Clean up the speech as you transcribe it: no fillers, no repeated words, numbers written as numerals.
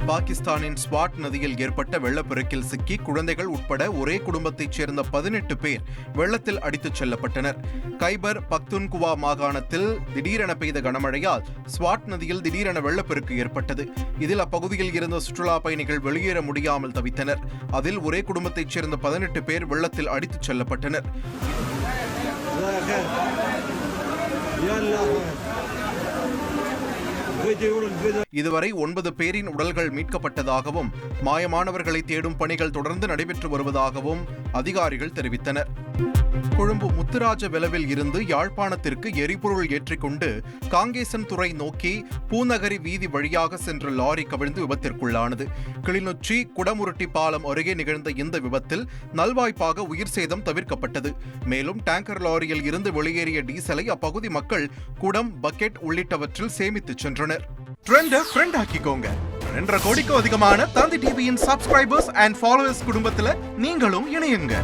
பாகிஸ்தானின் ஸ்வாட் நதியில் ஏற்பட்ட வெள்ளப்பெருக்கில் சிக்கி குழந்தைகள் உட்பட ஒரே குடும்பத்தைச் சேர்ந்த 18 பேர் வெள்ளத்தில் அடித்துச் செல்லப்பட்டனர். கைபர் பக்துன்குவா மாகாணத்தில் திடீரென பெய்த கனமழையால் ஸ்வாட் நதியில் திடீரென வெள்ளப்பெருக்கு ஏற்பட்டது. இதில் அப்பகுதியில் இருந்த சுற்றுலா பயணிகள் வெளியேற முடியாமல் தவித்தனர். அதில் ஒரே குடும்பத்தைச் சேர்ந்த 18 பேர் வெள்ளத்தில் அடித்துச் செல்லப்பட்டனர். இதுவரை 9 பேரின் உடல்கள் மீட்கப்பட்டதாகவும் மாயமானவர்களை தேடும் பணிகள் தொடர்ந்து நடைபெற்று வருவதாகவும் அதிகாரிகள் தெரிவித்தனர். கொழும்பு முத்துராஜ வெலவில் இருந்து யாழ்ப்பாணத்திற்கு எரிபொருள் ஏற்றிக்கொண்டு காங்கேசன்துறை நோக்கி பூநகரி வீதி வழியாக சென்ற லாரி கவிழ்ந்து விபத்திற்குள்ளானது. கிளிநொச்சி குடமுருட்டி பாலம் அருகே நிகழ்ந்த இந்த விபத்தில் நல்வாய்ப்பாக உயிர் சேதம் தவிர்க்கப்பட்டது. மேலும் டேங்கர் லாரியில் இருந்து வெளியேறிய டீசலை அப்பகுதி மக்கள் குடம், பக்கெட் உள்ளிட்டவற்றில் சேமித்துச் சென்றனர். ட்ரெண்டை ஃப்ரெண்ட் ஆக்கிக்கோங்க. 2.5 கோடிக்கும் அதிகமான தந்தி டிவியின் சப்ஸ்கிரைபர்ஸ் அண்ட் ஃபாலோவர்ஸ் குடும்பத்தில் நீங்களும் இணையுங்க.